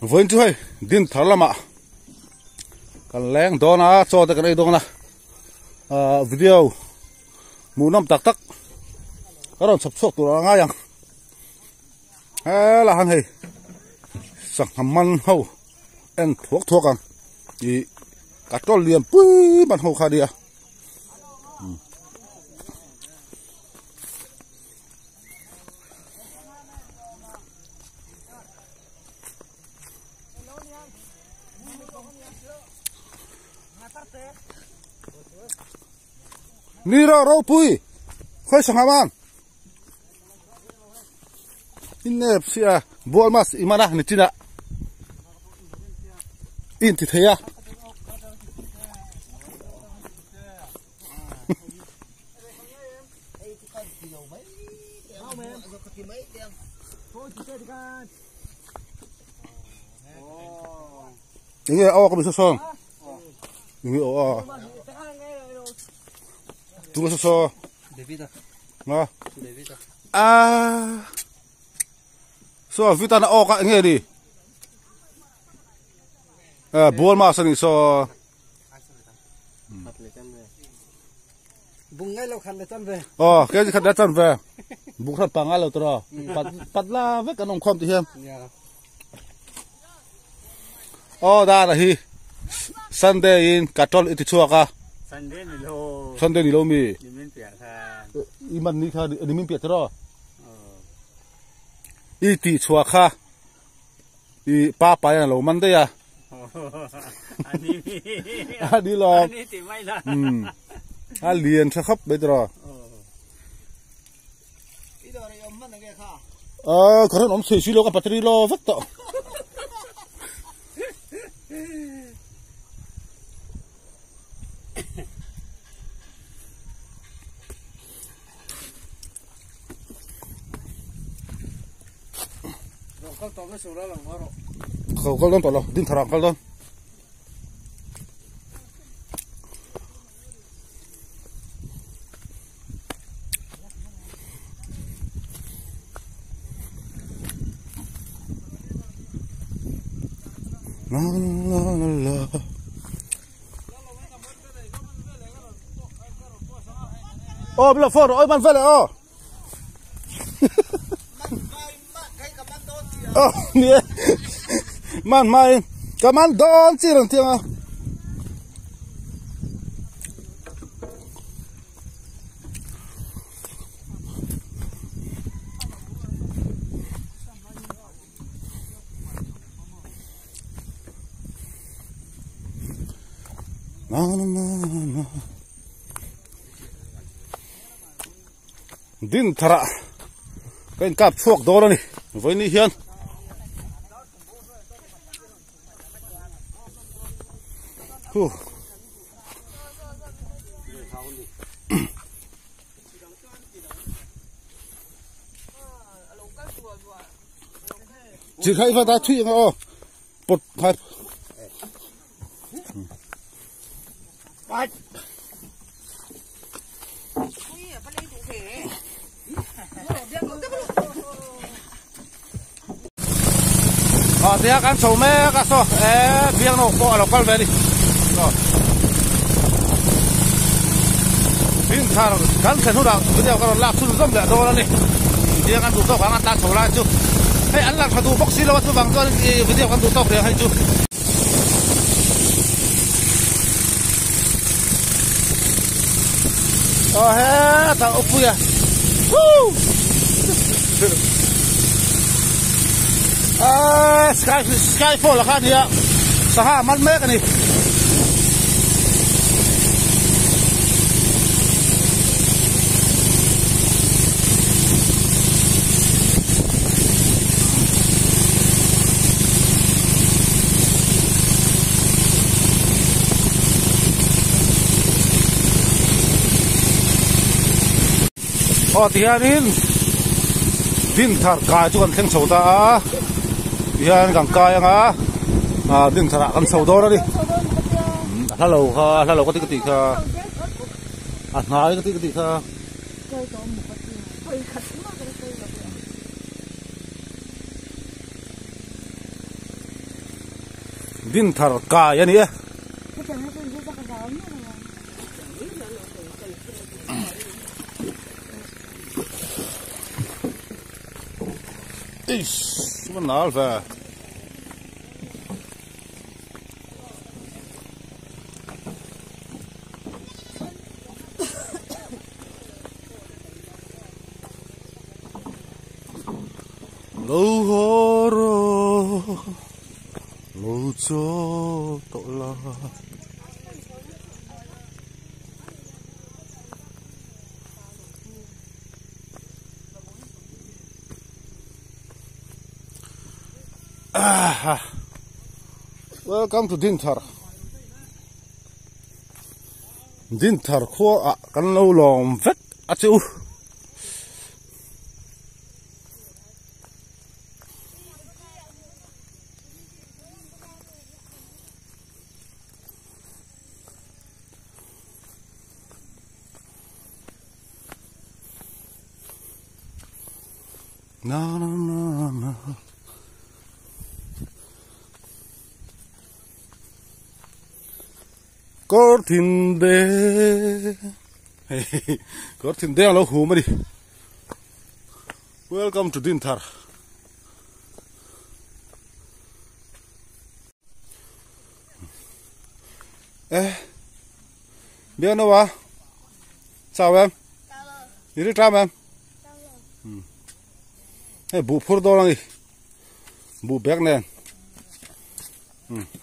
Vốn chú hay din thở lắm ạ. Còn lén đó nó cho tới cái này đó là video mù năm tắc tắc cái đó sập sốt tụi nó ngay rằng là hắn hay sẵn hầm măng hầu em thuốc ăn thì cả cho liền bui bàn hầu khá đi à. Nira rau pui khơi sang haman inep sia bol mas imana ni tina in ti theya ini awak ko bisa song ini awak tunggu sesuatu. Nah, so vita na oka nghe đi. Buôn mà sao so. Bung ngay lâu khăn để chân về. Cái gì khăn để chân về. Bung khăn bằng ngay lâu rồi. Bắt la với cái nông khom thì em. Đó là hi. Sunday in Katol itu chua ka. Sunday ni lo mi. Iman ni kha ni min pia tro. I ti chua kha. I pa pa ya lo man de ya. Ani lo. Ani ti mai la. Liền sa khắp bây giờ. Cái đó này ông mất cái kha. Cái đó ông xì xì lo cái battery lo vắt to. Kau don tolong, din tharang kau don. La la la la. Bila phone, ban vele nè, man mai, cảm ơn đón chị lần tiếng à. Din thara, cái cặp thuốc đó này, với ni hiền. Chỉ khai vào ta thuy mà bột hạt. Thì kan sầu mẹ các số, biếng nó có là con về đi. Phim thà kan sen hura, bây giờ kan lak sun zom le do ni. Dia kan tu tok kan ta sầu la chu. Hey an lak tu box lo tu bang tu video kan tu tok dia hai chu. He ta opu ya. Skyfall là khác gì ạ? Sao mắt mét cái này? Thì anh din thar kai chu kan thleng chho ta hian gang kai anga din thara kan chho dor ani halo ka ti kha ngai ka ti kha din thar ka yani e ish man alfa lâu horo lâu cho tội la welcome to Dinthar khoa kan lâu lòng vết à chú na na na na có thìn đê có thìn đê là hú mà đi welcome to Dinthar biết đâu à sao em đi đi trăm em hey bu phur do lang bu bek nen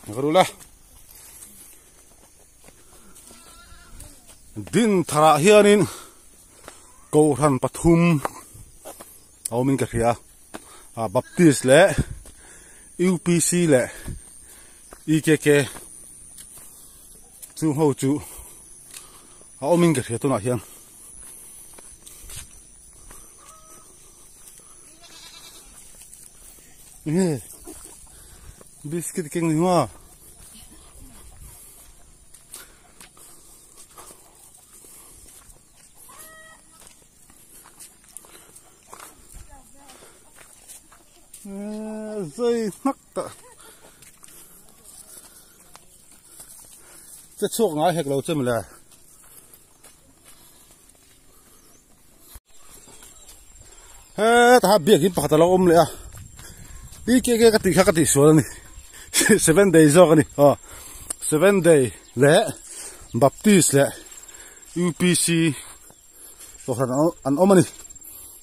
garula Dinthar hianin ko ran pathum awmin ka khia baptist le UPC le IKK chu ho chu awmin ka khia to na hian biscuit king ni ma dây mắc ta chất suộc ngái hệt lâu chân là ta biết cái bạc ta lâu ôm lại đi cái cái tỷ số này 7 days rồi này 7 day lẽ Baptist lẽ UPC rồi anh ôm này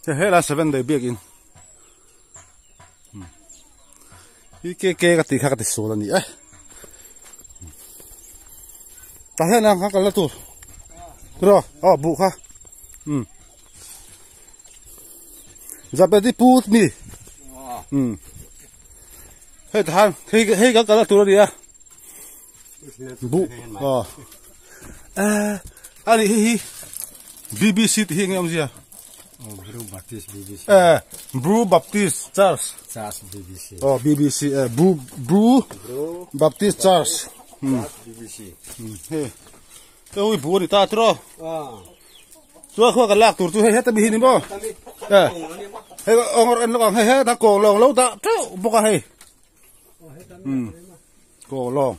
thế hết là 7 day biết in cái tỷ số này ta hết là cái là tụt rồi bu ha giờ bây giờ put mi hey than hey cái là tụt đi à bu anh hi BBC thì nghe ông gì à Brew Baptist BBC. Brew Baptist Church. Church BBC. BBC. Brew Baptist Church. BBC. Hey. Tôi bố đi ta trò. Chúa khoa cái lạc tụt tôi hết ta bị hình bao. Hey ông nó còn hay ta cổ lòng lâu ta trâu bốc hay. Cổ lòng.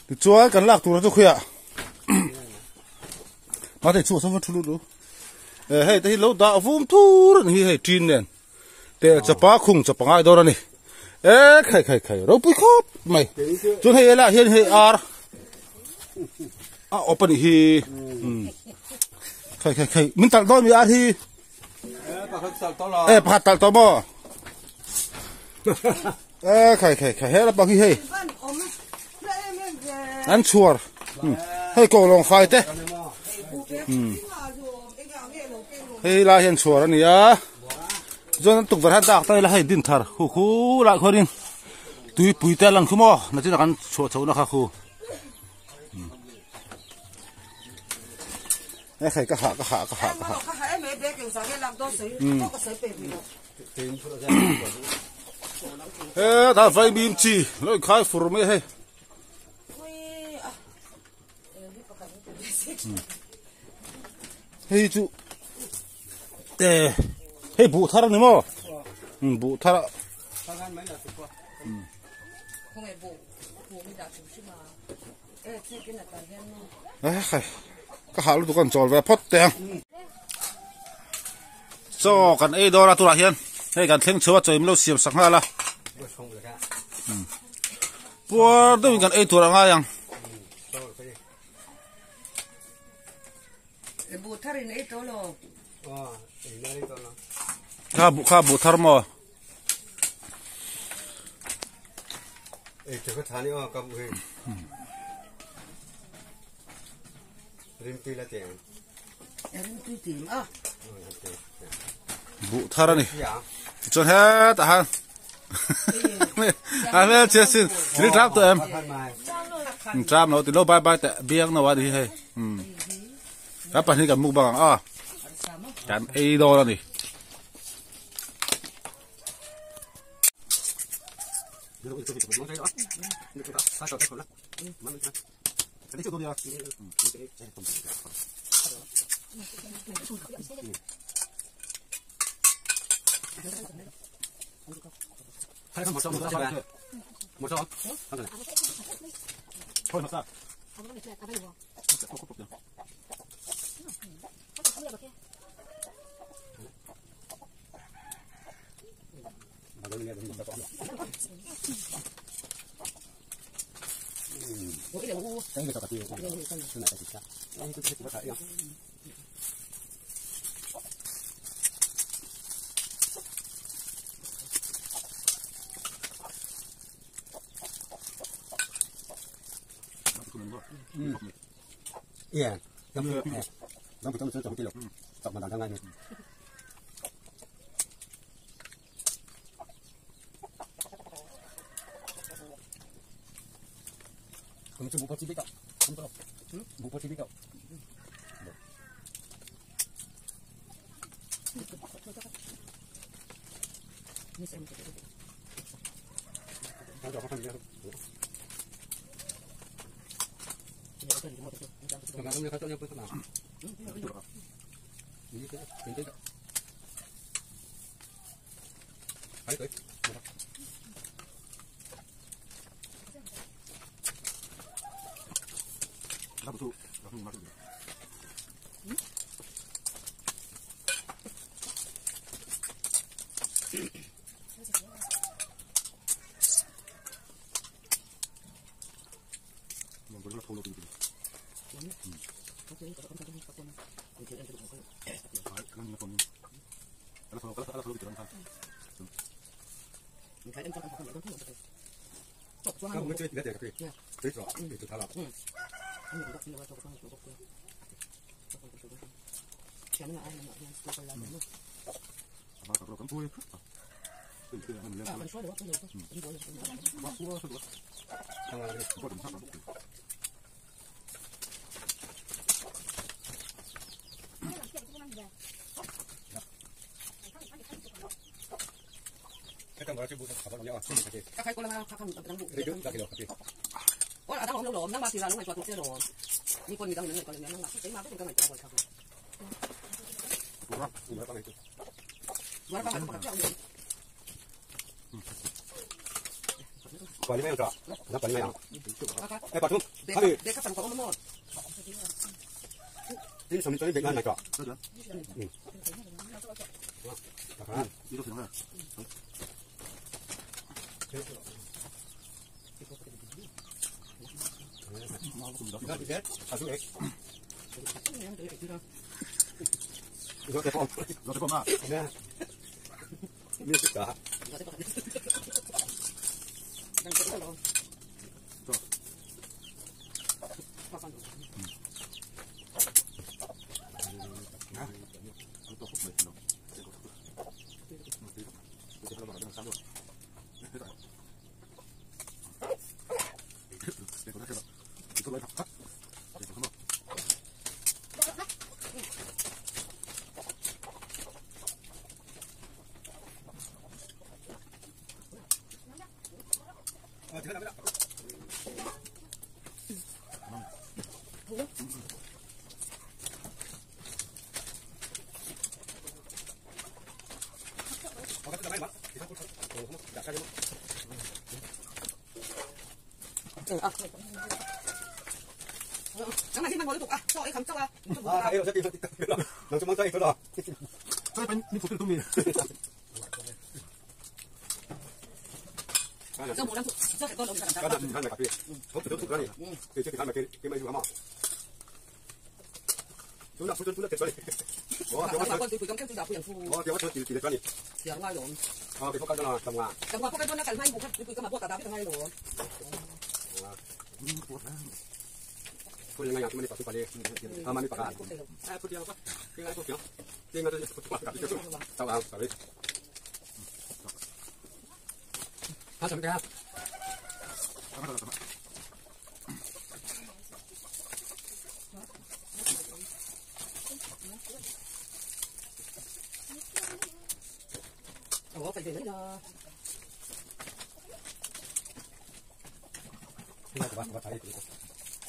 Thì chúa cái lạc tụt tôi khuya. Mà thầy chúa sao vẫn chịu được? Hey thì lâu đã vum thu rồi hi trin nè để chả phá khung chả phá ai đâu này khai rồi bụi khóp mày chúng hay là hiền hay open hi khai mình tặng đó mi hi phát tặng đó mà khai hết là bao hi hay ăn chua hay cổ lòng khai thế hey la hiền chua này à cho tục vật đạc tay là hay Dinthar khu lại khơi đi tùy bụi tay lăng không mò nó chỉ là ăn chua chấu nó khá khu khai cái hạ ta phải bìm chi nói khai phù mấy hay hey chú hey bu thara ni mo bu thara không phải bộ mới đặt chủ chứ mà thế cái là toàn hen luôn cái hảo tụ con tròn về phốt tiền cho cần ấy đó là tụ lại hiền hay cần thêm chứa chơi lâu xiêm sắc ha là bữa tôi cần ấy tụ là ngay yang bộ thar này to lo khá bộ thar mà 저거 다녀 아까 왜 림필라 때 em tùy tìm à bộ thar này cho hết à mấy chia xin đi trap tụi em trap nó thì nó bye bye tại biếng nó vào đi hay các bạn thấy cả mục bằng à cái ấy đó là gì 예, 너무 좀 길러. 잠깐만 나가네. 그럼 좀 못 버티니까. 못 버티니까. 나중에 갔다 오면 나. 이게 괜찮다. 아이고. 나도 맞아. 몰라 돈도 되게. Cái đó chỉ buồn khá bao nhiêu các cái con là các con đang bụng. Đấy cái đó. Ủa đang không lâu đang 3 thì là lúc này cho tụi rồi. Như con gì đang người còn đang là cái mà cái con này cho rồi sao. Ủa con này. Ủa con này có cái quả như mấy trò, nó quả như mấy à? Cái quả chung, để các phần có món. Đi xong tới Việt Nam này trò. Đi đâu rồi? Nó đi hết, xuống đấy. Nó cái phong à? Nè, như tất cả. Đang cái đó. 咁咪先問我呢度啊，作你冚粥啊，啊，係我想見到啲得啦，兩隻蚊仔喺度啦。所以俾你鋪都未。就冇諗，即係嗰兩隻。家陣唔係咖啡，好都緊嚟。你即係睇咪幾米要嘛？做啦，做啦，嚟。我啊，我對佢咁跟住就配人夫。我叫我做條緊嚟。又歪龍。啊，俾仆街咗啦，咁啊。咁話仆街咗啦，近排冇你佢今日波大大啲咁喺度。佢哋嗌人，咁你白水白啲，啱啱啲白啊。誒，佢哋有個，點解個條？點解都就啊，就你。嚇什麼嘅？我肥肥啲啦。點解我睇呢個？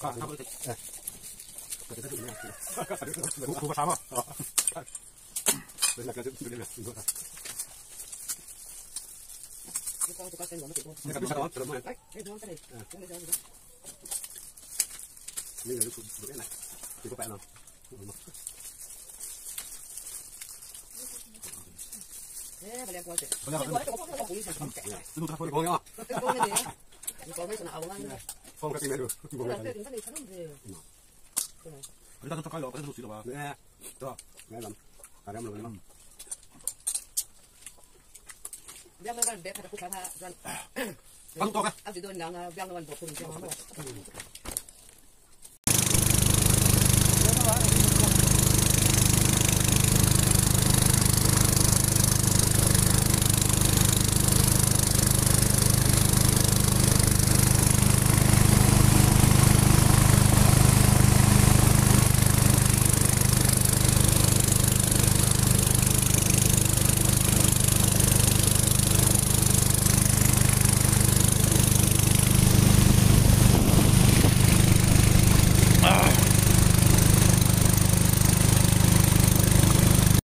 啊，差唔多誒，佢哋都點樣？好慘啊！你嗱嘅都點樣？你講咗聲我乜地方？你咁講做乜嘢？你講得嚟，咁你講咗。你又要做咩嚟？做個餅啊！佢兩個食，我喺度我好意思咁嘅。你冇講嘅嘛？你講乜嘢？你講咩順口啦？放喺邊度？我兩隻點解你睇都唔知？你得咗街落，嗰啲老鼠度啊？咩？得，你諗，係咁諗。Biar kan biar kata kucing ha. Bang tok ah. Abis itu nang biar lawan bokong jangan.